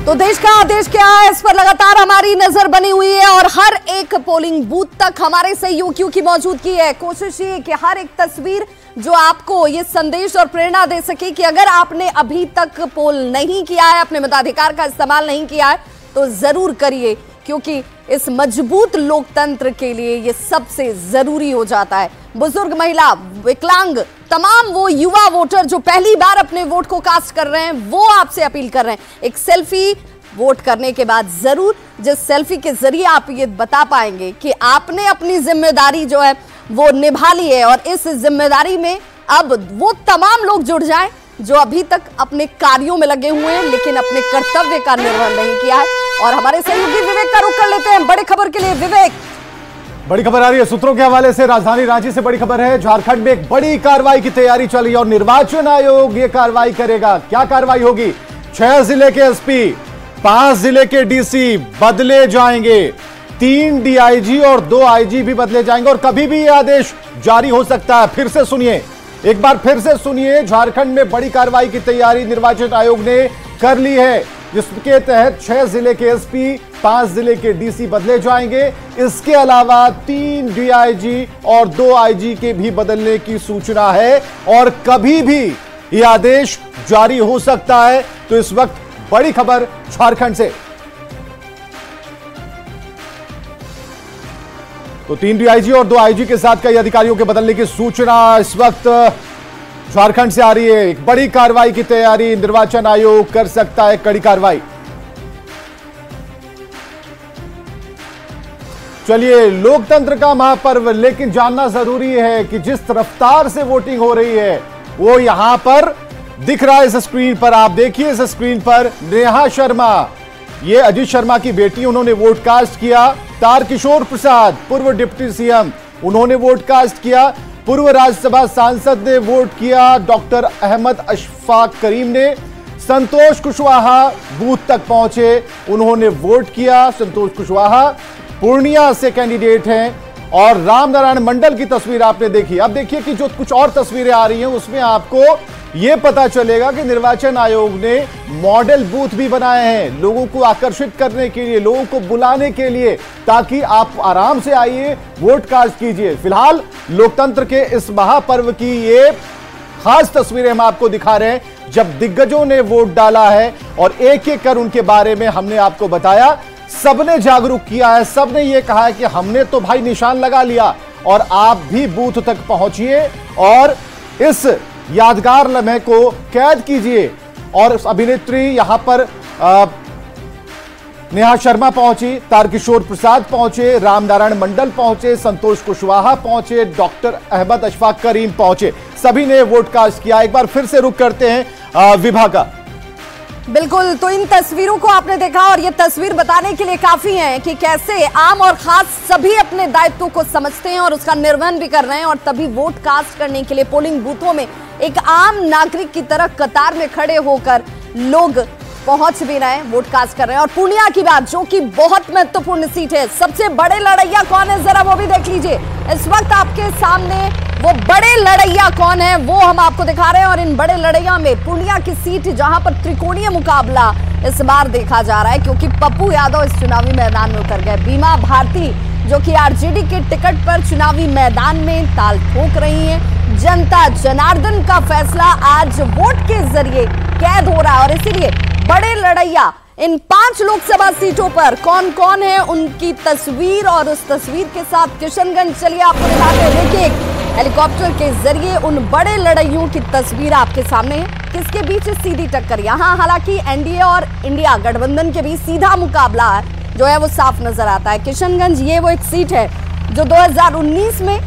तो देश का आदेश क्या है, इस पर लगातार हमारी नजर बनी हुई है और हर एक पोलिंग बूथ तक हमारे सहयोगियों की मौजूदगी है। कोशिश ये कि हर एक तस्वीर जो आपको ये संदेश और प्रेरणा दे सके कि अगर आपने अभी तक पोल नहीं किया है, अपने मताधिकार का इस्तेमाल नहीं किया है, तो जरूर करिए, क्योंकि इस मजबूत लोकतंत्र के लिए ये सबसे जरूरी हो जाता है। बुजुर्ग, महिला, विकलांग, तमाम वो युवा वोटर जो पहली बार अपने वोट को कास्ट कर रहे हैं, वो आपसे अपील कर रहे हैं, एक सेल्फी वोट करने के बाद जरूर, जिस सेल्फी के जरिए आप ये बता पाएंगे कि आपने अपनी जिम्मेदारी जो है वो निभा ली है। और इस जिम्मेदारी में अब वो तमाम लोग जुड़ जाएं जो अभी तक अपने कार्यों में लगे हुए हैं लेकिन अपने कर्तव्य का निर्वहन नहीं किया है। और हमारे सहयोगी विवेक का रुख कर लेते हैं बड़ी खबर के लिए। विवेक, बड़ी खबर आ रही है सूत्रों के हवाले से। राजधानी रांची से बड़ी खबर है, झारखंड में एक बड़ी कार्रवाई की तैयारी चल रही है और निर्वाचन आयोग ये कार्रवाई करेगा। क्या कार्रवाई होगी? 6 जिले के एसपी, 5 जिले के डीसी बदले जाएंगे, 3 डीआईजी और 2 आईजी भी बदले जाएंगे और कभी भी यह आदेश जारी हो सकता है। फिर से सुनिए, एक बार फिर से सुनिए, झारखंड में बड़ी कार्रवाई की तैयारी निर्वाचन आयोग ने कर ली है, जिसके तहत 6 जिले के एसपी, 5 जिले के डीसी बदले जाएंगे। इसके अलावा 3 डीआईजी और 2 आईजी के भी बदलने की सूचना है और कभी भी यह आदेश जारी हो सकता है। तो इस वक्त बड़ी खबर झारखंड से। तो 3 डीआईजी और 2 आईजी के साथ कई अधिकारियों के बदलने की सूचना इस वक्त झारखंड से आ रही है। एक बड़ी कार्रवाई की तैयारी, निर्वाचन आयोग कर सकता है कड़ी कार्रवाई। चलिए, लोकतंत्र का महापर्व, लेकिन जानना जरूरी है कि जिस रफ्तार से वोटिंग हो रही है वो यहां पर दिख रहा है। इस स्क्रीन पर आप देखिए, इस स्क्रीन पर नेहा शर्मा, ये अजीत शर्मा की बेटी, उन्होंने वोट कास्ट किया। तारकिशोर प्रसाद, पूर्व डिप्टी सीएम, उन्होंने वोट कास्ट किया। पूर्व राज्यसभा सांसद ने वोट किया, डॉक्टर अहमद अशफाक करीम ने। संतोष कुशवाहा बूथ तक पहुंचे, उन्होंने वोट किया। संतोष कुशवाहा पूर्णिया से कैंडिडेट हैं और रामनारायण मंडल की तस्वीर आपने देखी। अब देखिए कि जो कुछ और तस्वीरें आ रही हैं उसमें आपको यह पता चलेगा कि निर्वाचन आयोग ने मॉडल बूथ भी बनाए हैं लोगों को आकर्षित करने के लिए, लोगों को बुलाने के लिए, ताकि आप आराम से आइए, वोट कास्ट कीजिए। फिलहाल लोकतंत्र के इस महापर्व की ये खास तस्वीरें हम आपको दिखा रहे हैं, जब दिग्गजों ने वोट डाला है और एक एक कर उनके बारे में हमने आपको बताया। सबने जागरूक किया है, सबने ये कहा है कि हमने तो भाई निशान लगा लिया और आप भी बूथ तक पहुंचिए और इस यादगार लम्हे को कैद कीजिए। और अभिनेत्री यहां पर नेहा शर्मा पहुंची, तारकिशोर प्रसाद पहुंचे, रामनारायण मंडल पहुंचे, संतोष कुशवाहा पहुंचे, डॉक्टर अहमद अशफाक करीम पहुंचे, सभी ने वोट कास्ट किया। एक बार फिर से रुक करते हैं विभा का। बिल्कुल, तो इन तस्वीरों को आपने देखा और ये तस्वीर बताने के लिए काफी है कि कैसे आम और खास सभी अपने दायित्व को समझते हैं और उसका निर्वहन भी कर रहे हैं और तभी वोट कास्ट करने के लिए पोलिंग बूथों में एक आम नागरिक की तरह कतार में खड़े होकर लोग पहुंच भी रहे हैं, वोट कास्ट कर रहे हैं। और पूर्णिया की बात, जो कि बहुत महत्वपूर्ण सीट है, सबसे बड़े लड़ैया कौन है जरा वो भी देख लीजिए। इस वक्त आपके सामने वो बड़े लड़ैया कौन है वो हम आपको दिखा रहे हैं और इन बड़े लड़ैया में पूर्णिया की सीट जहां पर त्रिकोणीय मुकाबला इस बार देखा जा रहा है, क्योंकि पप्पू यादव इस चुनावी मैदान में उतर गए। बीमा भारती जो कि आरजेडी के टिकट पर चुनावी मैदान में ताल ठोक रही है। जनता जनार्दन का फैसला आज वोट के जरिए कैद हो रहा है और इसीलिए बड़े लड़ैया इन 5 लोकसभा सीटों पर कौन कौन है, उनकी तस्वीर और उस तस्वीर के साथ किशनगंज, चलिए आपको दिखाते हैं। देखिए, हेलीकॉप्टर के जरिए उन बड़े लड़ाइयों की तस्वीर आपके सामने है, किसके बीच सीधी टक्कर। यहाँ हालांकि एनडीए और इंडिया गठबंधन के बीच सीधा मुकाबला जो है वो साफ नजर आता है। किशनगंज ये वो एक सीट है जो 2019 में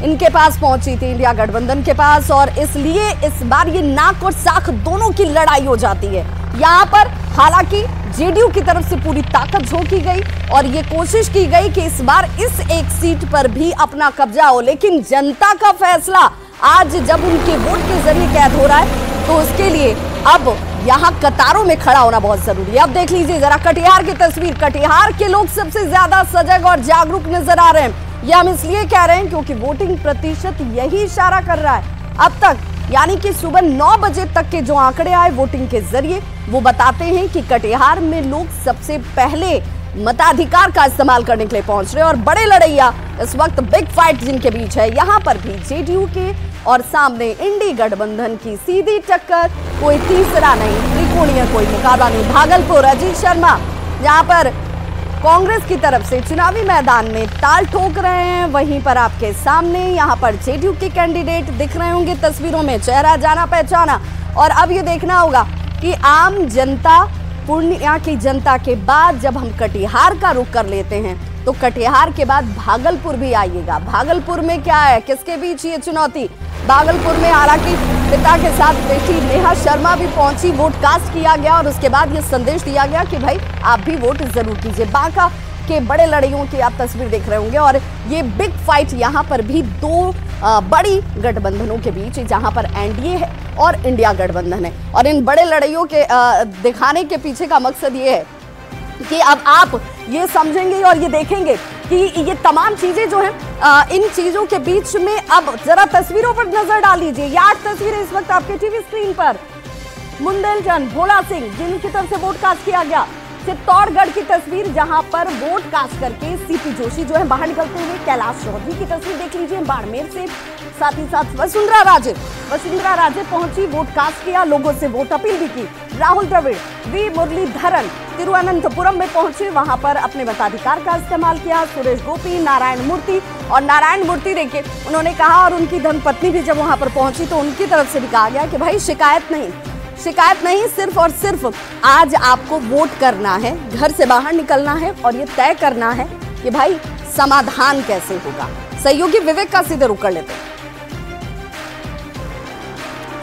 इनके पास पहुंची थी, इंडिया गठबंधन के पास, और इसलिए इस बार ये नाक और साख दोनों की लड़ाई हो जाती है। यहाँ पर हालांकि जेडीयू की तरफ से पूरी ताकत झोंकी गई और ये कोशिश की गई कि इस बार इस एक सीट पर भी अपना कब्जा हो, लेकिन जनता का फैसला आज जब उनके वोट के जरिए कैद हो रहा है तो उसके लिए अब यहाँ कतारों में खड़ा होना बहुत जरूरी है। अब देख लीजिए जरा कटिहार की तस्वीर। कटिहार के लोग सबसे ज्यादा सजग और जागरूक नजर आ रहे हैं। यह हम इसलिए कह रहे हैं क्योंकि वोटिंग प्रतिशत यही इशारा कर रहा है। अब तक यानी कि सुबह 9 बजे तक के जो आंकड़े आए वोटिंग के जरिए, वो बताते हैं कि कटिहार में लोग सबसे पहले मताधिकार का इस्तेमाल करने के लिए पहुंच रहे हैं। और बड़े लड़ैया इस वक्त बिग फाइट जिनके बीच है, यहां पर भी जेडीयू के और सामने इंडी गठबंधन की सीधी टक्कर, कोई तीसरा नहीं, त्रिकोणीय कोई मुकाबला नहीं। भागलपुर अजीत शर्मा जहां पर कांग्रेस की तरफ से चुनावी मैदान में ताल ठोक रहे हैं, वहीं पर आपके सामने यहां पर जेडीयू के कैंडिडेट दिख रहे होंगे तस्वीरों में, चेहरा जाना पहचाना। और अब ये देखना होगा कि आम जनता, पूर्णिया की जनता के बाद जब हम कटिहार का रुख कर लेते हैं तो कटिहार के बाद भागलपुर भी आइएगा। भागलपुर में क्या है, किसके बीच ये चुनौती? भागलपुर में हालांकि पिता के साथ बेटी नेहा शर्मा भी पहुंची, वोट कास्ट किया गया और उसके बाद ये संदेश दिया गया कि भाई आप भी वोट जरूर कीजिए। बांका के बड़े लड़ाइयों की आप तस्वीर देख रहे होंगे और ये बिग फाइट यहाँ पर भी दो बड़ी गठबंधनों के बीच, जहां पर एनडीए है और इंडिया गठबंधन है। और इन बड़े लड़ाइयों के दिखाने के पीछे का मकसद ये है कि अब आप ये समझेंगे और ये देखेंगे कि ये तमाम चीजें जो हैं, इन चीजों के बीच में अब जरा तस्वीरों पर नजर डाल लीजिए। ये 8 तस्वीरें इस वक्त आपके टीवी स्क्रीन पर। बुंदेलखंड भोला सिंह जिनकी तरफ से वोट कास्ट किया गया, चित्तौड़गढ़ की तस्वीर जहां पर वोट कास्ट करके सीपी जोशी जो है बाहर निकलते हुए, कैलाश चौधरी की तस्वीर देख लीजिए बाड़मेर से, साथ ही साथ वसुंधरा राजे पहुंची, वोट कास्ट किया, लोगों से वोट अपील भी की। राहुल द्रविड़, वी मुरलीधरन तिरुवनंतपुरम में पहुंचे, वहां पर अपने मताधिकार का इस्तेमाल किया। सुरेश गोपी, नारायण मूर्ति देखिए उन्होंने कहा, और उनकी धर्मपत्नी भी जब वहां पर पहुंची तो उनकी तरफ से भी कहा गया कि भाई शिकायत नहीं, सिर्फ और सिर्फ आज आपको वोट करना है, घर से बाहर निकलना है और ये तय करना है कि भाई समाधान कैसे होगा। सहयोगी विवेक का सीधे रुख कर लेते हैं।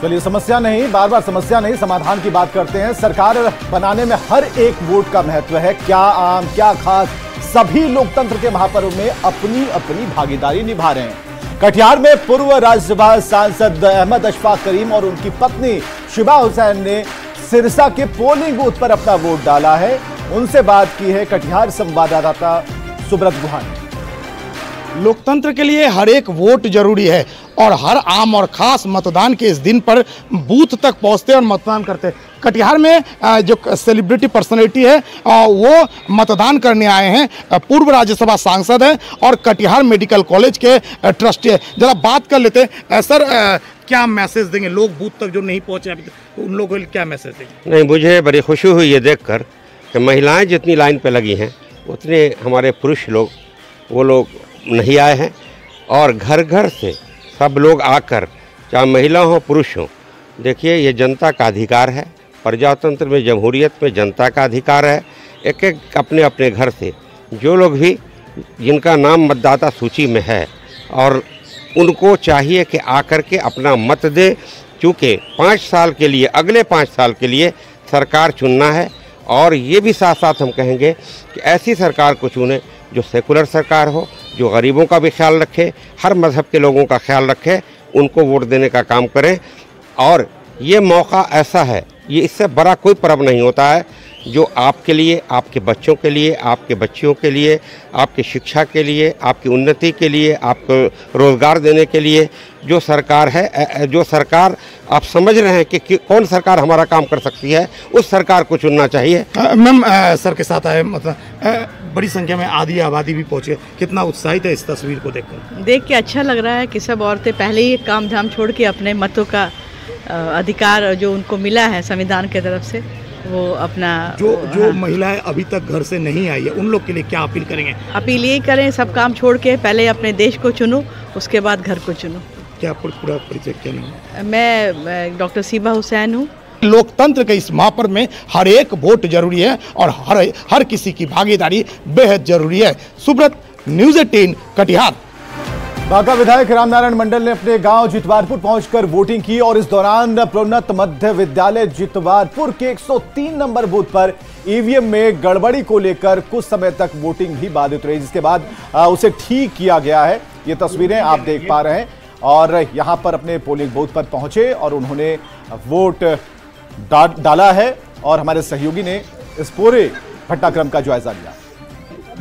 चलिए, समस्या नहीं, बार-बार समस्या नहीं, समाधान की बात करते हैं। सरकार बनाने में हर एक वोट का महत्व है, क्या आम क्या खास, सभी लोकतंत्र के महापर्व में अपनी अपनी भागीदारी निभा रहे हैं। कटिहार में पूर्व राज्यसभा सांसद अहमद अशफाक करीम और उनकी पत्नी शिबा हुसैन ने सिरसा के पोलिंग बूथ पर अपना वोट डाला है। उनसे बात की है कटिहार संवाददाता सुब्रत गुहा ने। लोकतंत्र के लिए हर एक वोट जरूरी है और हर आम और खास मतदान के इस दिन पर बूथ तक पहुंचते और मतदान करते। कटिहार में जो सेलिब्रिटी पर्सनैलिटी है वो मतदान करने आए हैं, पूर्व राज्यसभा सांसद हैं और कटिहार मेडिकल कॉलेज के ट्रस्टी है। जरा बात कर लेते हैं। सर, क्या मैसेज देंगे लोग बूथ तक जो नहीं पहुंचे अभी तक, उन लोगों को क्या मैसेज देंगे? नहीं, मुझे बड़ी खुशी हुई ये देखकर कि महिलाएं जितनी लाइन पे लगी हैं उतने हमारे पुरुष लोग वो लोग नहीं आए हैं। और घर घर से सब लोग आकर, चाहे महिला हो पुरुष हो, देखिए ये जनता का अधिकार है। प्रजातंत्र में, जमहूरियत में जनता का अधिकार है। एक एक अपने अपने घर से जो लोग भी जिनका नाम मतदाता सूची में है और उनको चाहिए कि आकर के अपना मत दे, चूँकि 5 साल के लिए, अगले 5 साल के लिए सरकार चुनना है। और ये भी साथ साथ हम कहेंगे कि ऐसी सरकार को चुने जो सेकुलर सरकार हो, जो गरीबों का भी ख्याल रखे, हर मज़हब के लोगों का ख्याल रखे, उनको वोट देने का काम करें। और ये मौका ऐसा है, ये इससे बड़ा कोई पर्व नहीं होता है जो आपके लिए, आपके बच्चों के लिए, आपके बच्चियों के लिए, आपकी शिक्षा के लिए, आपकी उन्नति के लिए, आपको रोज़गार देने के लिए जो सरकार है, जो सरकार आप समझ रहे हैं कि कौन सरकार हमारा काम कर सकती है, उस सरकार को चुनना चाहिए। मैम, सर के साथ आए, मतलब बड़ी संख्या में आधी आबादी भी पहुंचे, कितना उत्साहित है इस तस्वीर को देखकर? देख के अच्छा लग रहा है कि सब औरतें पहले ही काम धाम छोड़ के अपने मतों का अधिकार जो उनको मिला है संविधान की तरफ से, वो अपना जो महिलाएं अभी तक घर से नहीं आई है, उन लोग के लिए क्या अपील करेंगे? अपील यही करें, सब काम छोड़ के पहले अपने देश को चुनो, उसके बाद घर को चुनो। क्या पूरा परिचय क्या नाम है? मैं डॉक्टर शिबा हुसैन हूँ। लोकतंत्र के इस महापर्व में हर एक वोट जरूरी है और हर किसी की भागीदारी बेहद जरूरी है। सुब्रत, न्यूज़ 18 कटिहार। बांका विधायक रामनारायण मंडल ने अपने गांव जितवारपुर पहुंचकर वोटिंग की और इस दौरान प्रोन्नत मध्य विद्यालय जितवारपुर के 103 नंबर बूथ पर ईवीएम में गड़बड़ी को लेकर कुछ समय तक वोटिंग भी बाधित रही, जिसके बाद उसे ठीक किया गया है। ये तस्वीरें आप देख पा रहे हैं और यहां पर अपने पोलिंग बूथ पर पहुंचे और उन्होंने वोट डाला है और हमारे सहयोगी ने इस पूरे घटनाक्रम का जायजा लिया।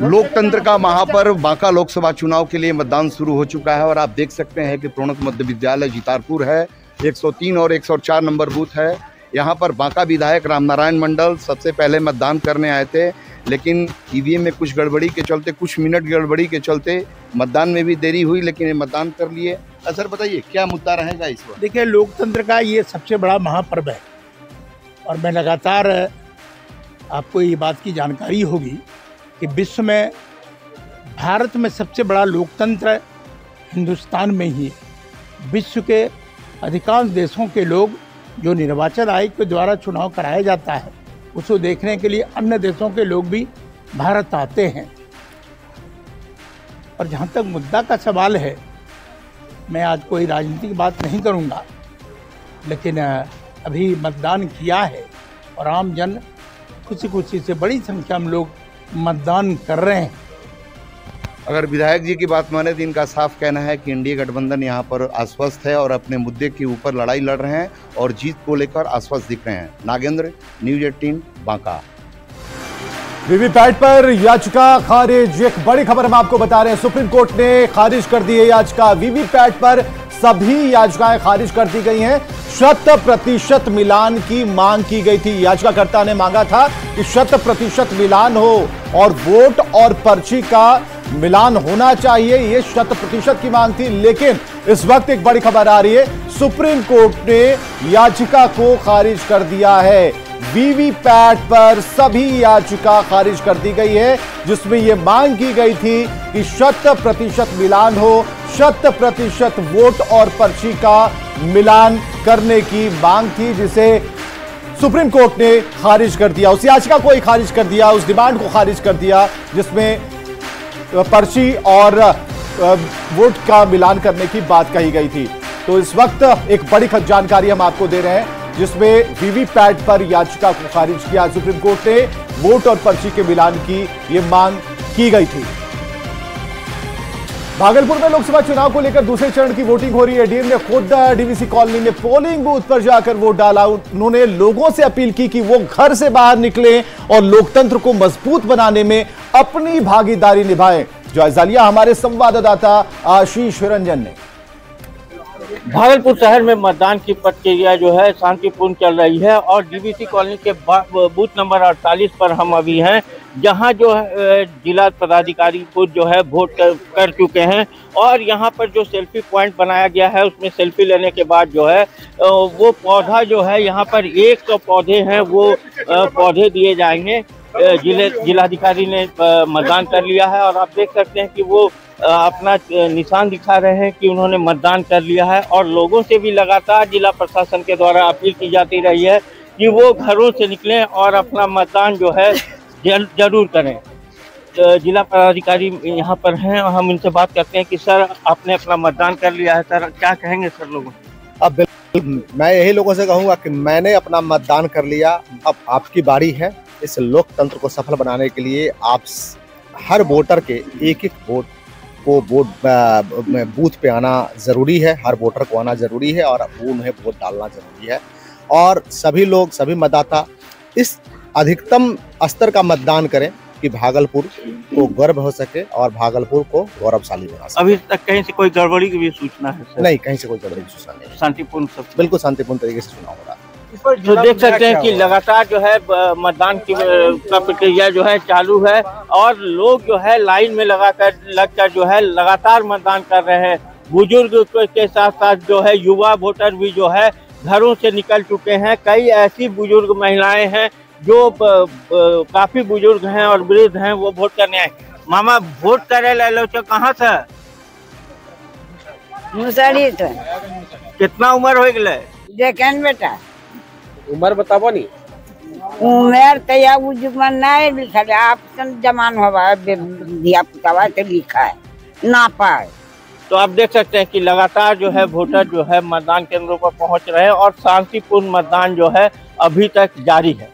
लोकतंत्र का महापर्व बांका लोकसभा चुनाव के लिए मतदान शुरू हो चुका है और आप देख सकते हैं कि प्रोन्नत मध्य विद्यालय जितारपुर है 103 और 104 नंबर बूथ है। यहाँ पर बांका विधायक रामनारायण मंडल सबसे पहले मतदान करने आए थे, लेकिन ईवीएम में कुछ गड़बड़ी के चलते, कुछ मिनट गड़बड़ी के चलते मतदान में भी देरी हुई, लेकिन ये मतदान कर लिए। सर बताइए क्या मुद्दा रहेगा इस वक्त? देखिए, लोकतंत्र का ये सबसे बड़ा महापर्व है और मैं लगातार, आपको ये बात की जानकारी होगी कि विश्व में, भारत में सबसे बड़ा लोकतंत्र हिंदुस्तान में ही है। विश्व के अधिकांश देशों के लोग, जो निर्वाचन आयोग के द्वारा चुनाव कराया जाता है, उसको देखने के लिए अन्य देशों के लोग भी भारत आते हैं। और जहाँ तक मुद्दा का सवाल है, मैं आज कोई राजनीतिक बात नहीं करूँगा, लेकिन अभी मतदान किया है और आम जन खुशी खुशी से, बड़ी संख्या में लोग मतदान कर रहे हैं। अगर विधायक जी की बात माने तो इनका साफ कहना है कि इंडिया गठबंधन यहाँ पर आश्वस्त है और अपने मुद्दे के ऊपर लड़ाई लड़ रहे हैं और जीत को लेकर आश्वस्त दिख रहे हैं। नागेंद्र, न्यूज़ 18 बांका। वीवीपैट पर याचिका खारिज, एक बड़ी खबर हम आपको बता रहे हैं। सुप्रीम कोर्ट ने खारिज कर दी है याचिका। वीवीपैट पर सभी याचिकाएं खारिज कर दी गई हैं। 100% मिलान की मांग की गई थी। याचिकाकर्ता ने मांगा था कि 100% मिलान हो और वोट और पर्ची का मिलान होना चाहिए, ये 100% की मांग थी। लेकिन इस वक्त एक बड़ी खबर आ रही है, सुप्रीम कोर्ट ने याचिका को खारिज कर दिया है। वीवीपैट पर सभी याचिका खारिज कर दी गई है, जिसमें यह मांग की गई थी कि 100% मिलान हो, 100% वोट और पर्ची का मिलान करने की मांग थी, जिसे सुप्रीम कोर्ट ने खारिज कर दिया। उस याचिका को ही खारिज कर दिया, उस डिमांड को खारिज कर दिया जिसमें पर्ची और वोट का मिलान करने की बात कही गई थी। तो इस वक्त एक बड़ी जानकारी हम आपको दे रहे हैं, जिसमें वीवीपैट पर याचिका को खारिज किया सुप्रीम कोर्ट ने। वोट और पर्ची के मिलान की यह मांग की गई थी। भागलपुर में लोकसभा चुनाव को लेकर दूसरे चरण की वोटिंग हो रही है। डीएम ने खुद डीवीसी कॉलोनी में पोलिंग बूथ पर जाकर वोट डाला। उन्होंने लोगों से अपील की कि वो घर से बाहर निकलें और लोकतंत्र को मजबूत बनाने में अपनी भागीदारी निभाएं। जायजा लिया हमारे संवाददाता आशीष रंजन ने। भागलपुर शहर में मतदान की प्रक्रिया जो है शांतिपूर्ण चल रही है और डीवीसी कॉलोनी के बूथ नंबर 48 पर हम अभी हैं, जहां जो है जिला पदाधिकारी खुद जो है वोट कर चुके हैं और यहां पर जो सेल्फी पॉइंट बनाया गया है, उसमें सेल्फी लेने के बाद जो है वो पौधा जो है, यहाँ पर 100 पौधे हैं, वो पौधे दिए जाएंगे। जिलाधिकारी ने मतदान कर लिया है और आप देख सकते हैं कि वो अपना निशान दिखा रहे हैं कि उन्होंने मतदान कर लिया है। और लोगों से भी लगातार जिला प्रशासन के द्वारा अपील की जाती रही है कि वो घरों से निकलें और अपना मतदान जो है जरूर करें। जिला पदाधिकारी यहाँ पर हैं और हम इनसे बात करते हैं कि सर, आपने अपना मतदान कर लिया है, सर क्या कहेंगे सर लोगों? अब बिल्कुल मैं यही लोगों से कहूँगा कि मैंने अपना मतदान कर लिया, अब आपकी बारी है। इस लोकतंत्र को सफल बनाने के लिए आप हर वोटर के एक वोट को बूथ पे आना ज़रूरी है। हर वोटर को आना ज़रूरी है और उन्हें वोट डालना ज़रूरी है। और सभी लोग, सभी मतदाता इस अधिकतम स्तर का मतदान करें कि भागलपुर को गर्व हो सके और भागलपुर को गौरवशाली बना सके। अभी तक कहीं से कोई गड़बड़ी की भी सूचना है सर? नहीं, कहीं से कोई गड़बड़ी की सूचना नहीं। शांतिपूर्ण, सब बिल्कुल शांतिपूर्ण तरीके से चुनाव हो रहा है। तो देख सकते हैं कि लगातार जो है मतदान की प्रक्रिया जो है चालू है और लोग जो है लाइन में लगकर जो है लगातार मतदान कर रहे हैं। बुजुर्ग के साथ साथ जो है युवा वोटर भी जो है घरों से निकल चुके हैं। कई ऐसी बुजुर्ग महिलाएं हैं जो काफी बुजुर्ग हैं और वृद्ध हैं, वो वोट करने आए। मामा वोट करे ले लो, कहाँ से? मुसरी तो। कितना उम्र हो गए? देखें बेटा, उम्र बताबो नी। उम्र तो या उजुगमन नहीं लिखा है, आप जमान होगा दिया पुतावा तो लिखा है ना पाए। तो आप देख सकते हैं कि लगातार जो है वोटर जो है मतदान केंद्रों पर पहुंच रहे हैं और शांतिपूर्ण मतदान जो है अभी तक जारी है।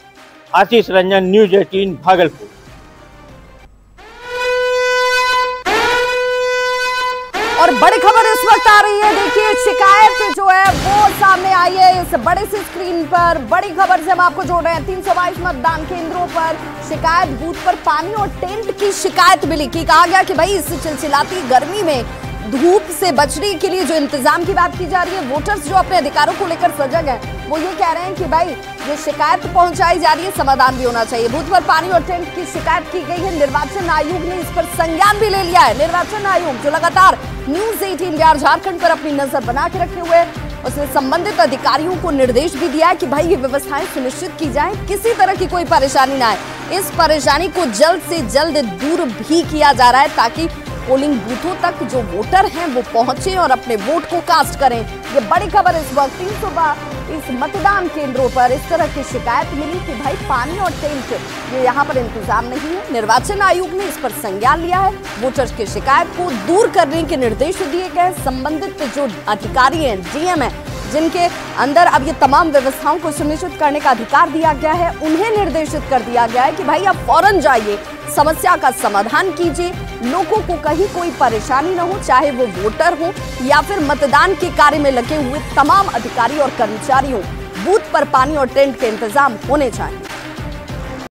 आशीष रंजन, न्यूज़ 18 भागलपुर। और बड़ी खबर इस वक्त आ रही है, देखिए शिकायत जो है वो सामने आई है इस बड़े सी स्क्रीन पर। बड़ी खबर से हम आपको जोड़ रहे हैं। 322 मतदान केंद्रों पर शिकायत, बूथ पर पानी और टेंट की शिकायत मिली कि कहा गया कि भाई इस चिलचिलाती गर्मी में धूप से बचने के लिए जो इंतजाम की बात की जा रही है, वोटर्स जो अपने अधिकारों को लेकर सजग हैं, वो ये कह रहे हैं कि भाई ये शिकायत पहुंचाई जा रही है, समाधान भी होना चाहिए। बूथ पर पानी और टेंट की शिकायत की गई है, निर्वाचन आयोग ने इस पर संज्ञान भी ले लिया है। निर्वाचन आयोग जो लगातार न्यूज 18 बिहार झारखंड पर अपनी नजर बना के रखे हुए है, उसने संबंधित अधिकारियों को निर्देश भी दिया है कि भाई ये व्यवस्थाएं सुनिश्चित की जाए, किसी तरह की कोई परेशानी ना आए। इस परेशानी को जल्द से जल्द दूर भी किया जा रहा है ताकि पोलिंग बूथों तक जो वोटर हैं वो पहुंचे और अपने वोट को कास्ट करें। ये बड़ी खबर इस वक्त 300 इस मतदान केंद्रों पर इस तरह की शिकायत मिली कि भाई पानी और टेंट ये यहाँ पर इंतजाम नहीं है। निर्वाचन आयोग ने इस पर संज्ञान लिया है, वोटर्स की शिकायत को दूर करने के निर्देश दिए गए। संबंधित जो अधिकारी हैं, डीएम है, जिनके अंदर अब ये तमाम व्यवस्थाओं को सुनिश्चित करने का अधिकार दिया गया है, उन्हें निर्देशित कर दिया गया है कि भाई आप फौरन जाइए, समस्या का समाधान कीजिए, लोगों को कहीं कोई परेशानी न हो, चाहे वो वोटर हो या फिर मतदान के कार्य में लगे हुए तमाम अधिकारी और कर्मचारी हो। बूथ पर पानी और टेंट के इंतजाम होने चाहिए।